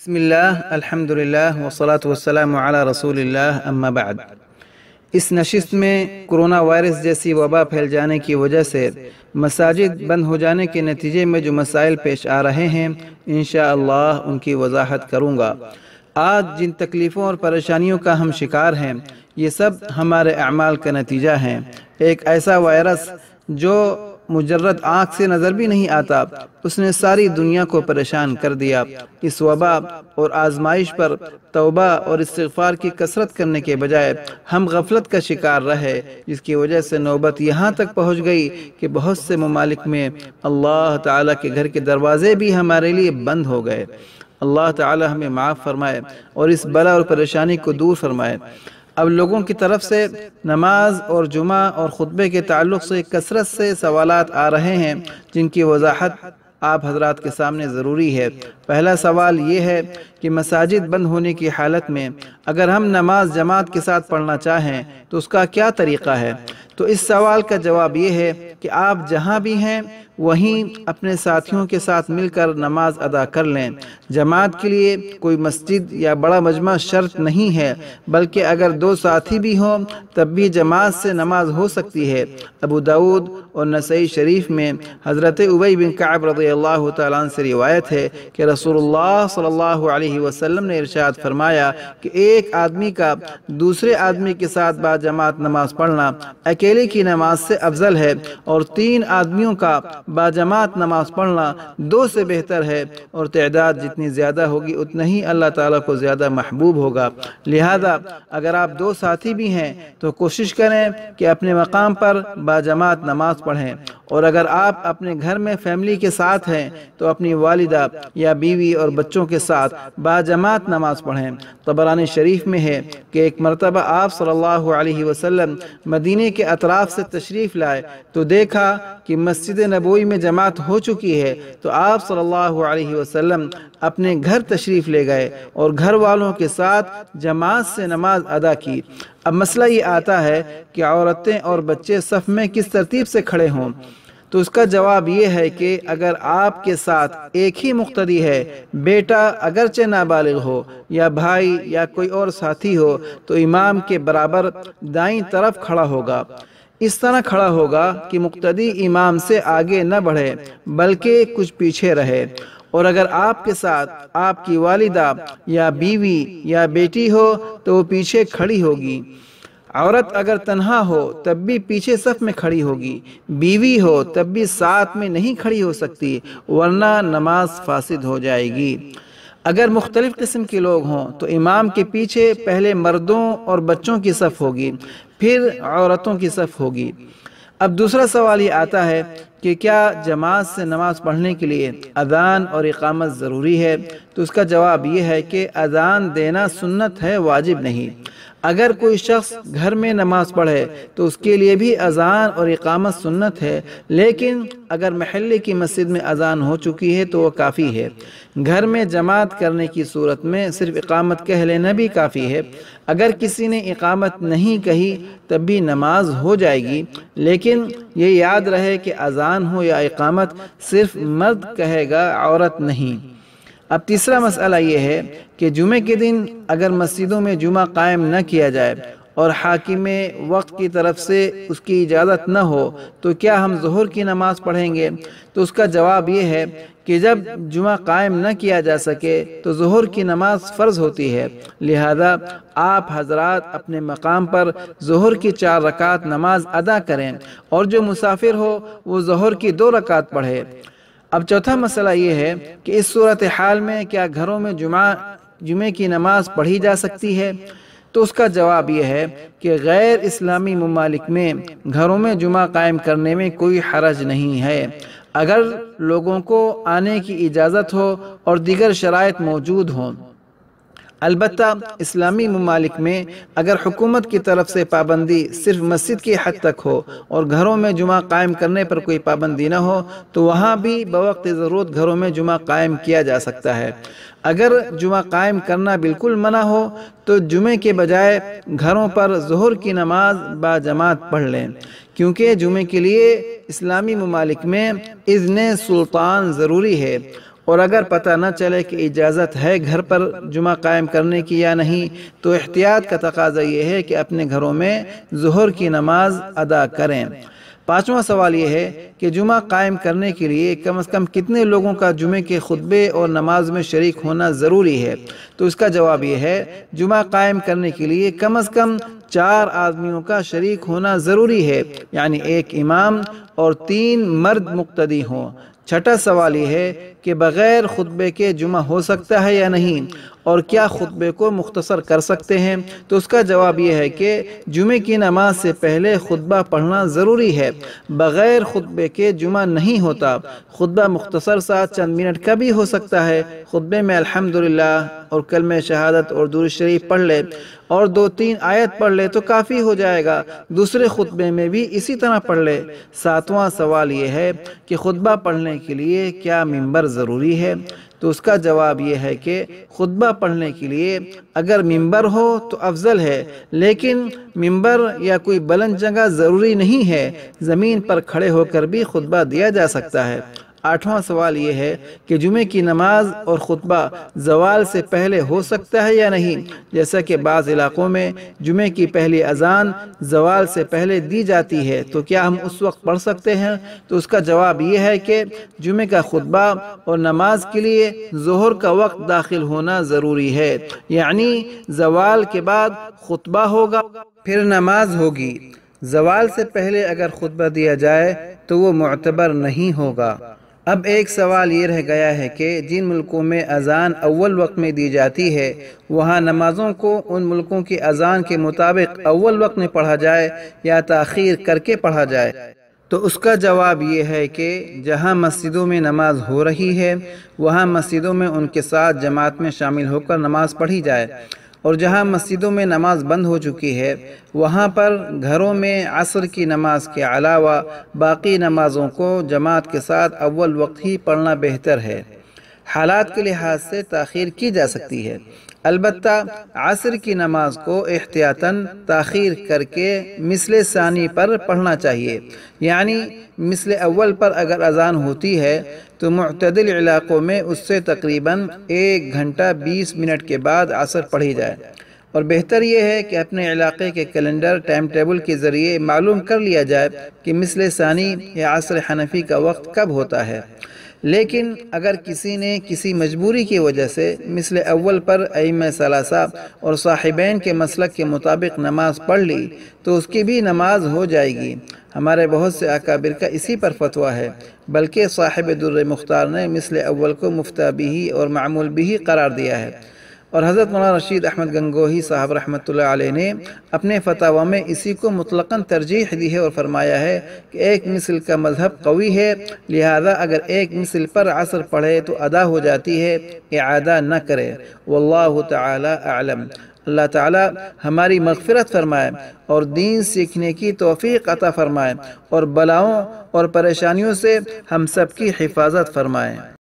بسم اللہ الحمدللہ والصلاة والسلام علی رسول اللہ اما بعد۔ اس نشست میں کرونا وائرس جیسی وبا پھیل جانے کی وجہ سے مساجد بند ہو جانے کے نتیجے میں جو مسائل پیش آ رہے ہیں انشاءاللہ ان کی وضاحت کروں گا۔ آج جن تکلیفوں اور پریشانیوں کا ہم شکار ہیں یہ سب ہمارے اعمال کا نتیجہ ہیں۔ ایک ایسا وائرس جو مجرد آنکھ سے نظر بھی نہیں آتا، اس نے ساری دنیا کو پریشان کر دیا۔ اس وبا اور آزمائش پر توبہ اور استغفار کی کثرت کرنے کے بجائے ہم غفلت کا شکار رہے، جس کی وجہ سے نوبت یہاں تک پہنچ گئی کہ بہت سے ممالک میں اللہ تعالیٰ کے گھر کے دروازے بھی ہمارے لیے بند ہو گئے۔ اللہ تعالیٰ ہمیں معاف فرمائے اور اس بلا اور پریشانی کو دور فرمائے۔ اب لوگوں کی طرف سے نماز اور جمعہ اور خطبے کے تعلق سے کثرت سے سوالات آ رہے ہیں جن کی وضاحت آپ حضرات کے سامنے ضروری ہے۔ پہلا سوال یہ ہے کہ مساجد بند ہونے کی حالت میں اگر ہم نماز جماعت کے ساتھ پڑھنا چاہیں تو اس کا کیا طریقہ ہے؟ تو اس سوال کا جواب یہ ہے کہ آپ جہاں بھی ہیں وہیں اپنے ساتھیوں کے ساتھ مل کر نماز ادا کر لیں۔ جماعت کے لیے کوئی مسجد یا بڑا مجمع شرط نہیں ہے، بلکہ اگر دو ساتھی بھی ہوں تب بھی جماعت سے نماز ہو سکتی ہے۔ ابو داؤد اور نسائی شریف میں حضرت ابی بن کعب رضی اللہ تعالیٰ عنہ سے روایت ہے کہ رسول اللہ صلی اللہ علیہ وسلم نے ارشاد فرمایا کہ ایک آدمی کا دوسرے آدمی کے ساتھ با جماعت نماز پڑھنا اکیلے کی نماز سے افضل ہے، اور تین آدمیوں کا با جماعت نماز پڑھنا دو سے بہتر ہے، اور تعداد جتنی زیادہ ہوگی اتنا ہی اللہ تعالیٰ کو زیادہ محبوب ہوگا۔ لہذا اگر آپ دو ساتھی بھی ہیں تو کوشش کریں کہ اپنے مقام پر با جماعت نماز پڑھیں، اور اگر آپ اپنے گھر میں فیملی کے ساتھ ہیں تو اپنی والدہ یا بیوی اور بچوں کے ساتھ با جماعت نماز پڑھیں۔ طبرانی شریف میں ہے کہ ایک مرتبہ آپ صلی اللہ علیہ وسلم مدینے کے اطراف سے تشریف لائے تو دیکھا کہ مسجد نبوی میں جماعت ہو چکی ہے، تو آپ صلی اللہ علیہ وسلم اپنے گھر تشریف لے گئے اور گھر والوں کے ساتھ جماعت سے نماز ادا کی۔ اب مسئلہ یہ آتا ہے کہ عورتیں اور بچے صف میں کس ترتیب سے کھڑے ہوں، تو اس کا جواب یہ ہے کہ اگر آپ کے ساتھ ایک ہی مقتدی ہے، بیٹا اگرچہ نابالغ ہو یا بھائی یا کوئی اور ساتھی ہو، تو امام کے برابر دائیں طرف کھڑا ہوگا۔ اس طرح کھڑا ہوگا کہ مقتدی امام سے آگے نہ بڑھے بلکہ کچھ پیچھے رہے، اور اگر آپ کے ساتھ آپ کی والدہ یا بیوی یا بیٹی ہو تو وہ پیچھے کھڑی ہوگی۔ عورت اگر تنہا ہو تب بھی پیچھے صف میں کھڑی ہوگی، بیوی ہو تب بھی ساتھ میں نہیں کھڑی ہو سکتی ورنہ نماز فاسد ہو جائے گی۔ اگر مختلف قسم کے لوگ ہوں تو امام کے پیچھے پہلے مردوں اور بچوں کی صف ہوگی، پھر عورتوں کی صف ہوگی۔ اب دوسرا سوال یہ آتا ہے کہ کیا جماعت سے نماز پڑھنے کے لیے اذان اور اقامت ضروری ہے؟ تو اس کا جواب یہ ہے کہ اذان دینا سنت ہے، واجب نہیں۔ اگر کوئی شخص گھر میں نماز پڑھے تو اس کے لیے بھی اذان اور اقامت سنت ہے، لیکن اگر محلے کی مسجد میں اذان ہو چکی ہے تو وہ کافی ہے۔ گھر میں جماعت کرنے کی صورت میں صرف اقامت کہہ لینا بھی کافی ہے۔ اگر کسی نے اقامت نہیں کہی تب بھی نماز ہو جائے گی، لیکن یہ یاد رہے کہ اذان ہو یا اقامت صرف مرد کہے گا، عورت نہیں۔ اب تیسرا مسئلہ یہ ہے کہ جمعے کے دن اگر مسجدوں میں جمعہ قائم نہ کیا جائے اور حاکم وقت کی طرف سے اس کی اجازت نہ ہو تو کیا ہم ظہر کی نماز پڑھیں گے؟ تو اس کا جواب یہ ہے کہ جب جمعہ قائم نہ کیا جا سکے تو ظہر کی نماز فرض ہوتی ہے، لہذا آپ حضرات اپنے مقام پر ظہر کی 4 رکعت نماز ادا کریں، اور جو مسافر ہو وہ ظہر کی 2 رکعت پڑھے۔ اب چوتھا مسئلہ یہ ہے کہ اس صورتحال میں کیا گھروں میں جمعے کی نماز پڑھی جا سکتی ہے؟ تو اس کا جواب یہ ہے کہ غیر اسلامی ممالک میں گھروں میں جمعہ قائم کرنے میں کوئی حرج نہیں ہے، اگر لوگوں کو آنے کی اجازت ہو اور دیگر شرائط موجود ہوں۔ البتہ اسلامی ممالک میں اگر حکومت کی طرف سے پابندی صرف مسجد کی حد تک ہو اور گھروں میں جمعہ قائم کرنے پر کوئی پابندی نہ ہو تو وہاں بھی بوقت ضرورت گھروں میں جمعہ قائم کیا جا سکتا ہے۔ اگر جمعہ قائم کرنا بالکل منع ہو تو جمعے کے بجائے گھروں پر ظہر کی نماز با جماعت پڑھ لیں، کیونکہ جمعے کے لیے اسلامی ممالک میں اذن سلطان ضروری ہے، اور اگر پتہ نہ چلے کہ اجازت ہے گھر پر جمعہ قائم کرنے کی یا نہیں تو احتیاط کا تقاضا یہ ہے کہ اپنے گھروں میں ظہر کی نماز ادا کریں۔ پانچواں سوال یہ ہے کہ جمعہ قائم کرنے کے لیے کم از کم کتنے لوگوں کا جمعے کے خطبے اور نماز میں شریک ہونا ضروری ہے؟ تو اس کا جواب یہ ہے جمعہ قائم کرنے کے لیے کم از کم 4 آدمیوں کا شریک ہونا ضروری ہے، یعنی ایک امام اور 3 مرد مقتدی ہوں۔ چھٹا سوال یہ ہے کہ بغیر خطبے کے جمعہ ہو سکتا ہے یا نہیں، اور کیا خطبے کو مختصر کر سکتے ہیں؟ تو اس کا جواب یہ ہے کہ جمعے کی نماز سے پہلے خطبہ پڑھنا ضروری ہے۔ بغیر خطبے کے جمعہ نہیں ہوتا۔ خطبہ مختصر سا چند منٹ کا بھی ہو سکتا ہے۔ خطبے میں الحمدللہ اور کلمہ شہادت اور درود شریف پڑھ لے اور 2-3 آیت پڑھ لے تو کافی ہو جائے گا۔ دوسرے خطبے میں بھی اسی طرح پڑھ لے۔ ساتواں سوال یہ ہے کہ خطبہ پڑھنے کے لیے کیا ممبر ضروری ہے؟ تو اس کا جواب یہ ہے کہ خطبہ پڑھنے کے لیے اگر ممبر ہو تو افضل ہے، لیکن ممبر یا کوئی بلند جگہ ضروری نہیں ہے، زمین پر کھڑے ہو کر بھی خطبہ دیا جا سکتا ہے۔ آٹھواں سوال یہ ہے کہ جمعے کی نماز اور خطبہ زوال سے پہلے ہو سکتا ہے یا نہیں؟ جیسا کہ بعض علاقوں میں جمعے کی پہلی اذان زوال سے پہلے دی جاتی ہے، تو کیا ہم اس وقت پڑھ سکتے ہیں؟ تو اس کا جواب یہ ہے کہ جمعے کا خطبہ اور نماز کے لیے ظہر کا وقت داخل ہونا ضروری ہے، یعنی زوال کے بعد خطبہ ہوگا پھر نماز ہوگی۔ زوال سے پہلے اگر خطبہ دیا جائے تو وہ معتبر نہیں ہوگا۔ اب ایک سوال یہ رہ گیا ہے کہ جن ملکوں میں اذان اول وقت میں دی جاتی ہے وہاں نمازوں کو ان ملکوں کی اذان کے مطابق اول وقت میں پڑھا جائے یا تاخیر کر کے پڑھا جائے؟ تو اس کا جواب یہ ہے کہ جہاں مسجدوں میں نماز ہو رہی ہے وہاں مسجدوں میں ان کے ساتھ جماعت میں شامل ہو کر نماز پڑھی جائے، اور جہاں مسجدوں میں نماز بند ہو چکی ہے وہاں پر گھروں میں عصر کی نماز کے علاوہ باقی نمازوں کو جماعت کے ساتھ اول وقت ہی پڑھنا بہتر ہے۔ حالات کے لحاظ سے تاخیر کی جا سکتی ہے، البتہ عصر کی نماز کو احتیاطاً تاخیر کر کے مثل ثانی پر پڑھنا چاہیے، یعنی مثل اول پر اگر اذان ہوتی ہے تو معتدل علاقوں میں اس سے تقریباً 1 گھنٹہ 20 منٹ کے بعد عصر پڑھی جائے، اور بہتر یہ ہے کہ اپنے علاقے کے کیلنڈر ٹائم ٹیبل کے ذریعے معلوم کر لیا جائے کہ مثل ثانی یا عصر حنفی کا وقت کب ہوتا ہے۔ لیکن اگر کسی نے کسی مجبوری کی وجہ سے مثل اول پر ائمہ ثلاثہ اور صاحبین کے مسلک کے مطابق نماز پڑھ لی تو اس کی بھی نماز ہو جائے گی۔ ہمارے بہت سے اکابر کا اسی پر فتویٰ ہے، بلکہ صاحب در مختار نے مثل اول کو مفتیٰ بہ اور معمول بہ قرار دیا ہے، اور حضرت مولانا رشید احمد گنگوہی صاحب رحمۃ اللہ علیہ نے اپنے فتاویٰ میں اسی کو مطلقاً ترجیح دی ہے اور فرمایا ہے کہ ایک مثل کا مذہب قوی ہے، لہذا اگر ایک مثل پر عصر پڑھے تو ادا ہو جاتی ہے، اعادہ نہ کرے۔ واللہ تعالی اعلم۔ اللہ تعالی ہماری مغفرت فرمائے اور دین سیکھنے کی توفیق عطا فرمائے اور بلاؤں اور پریشانیوں سے ہم سب کی حفاظت فرمائے۔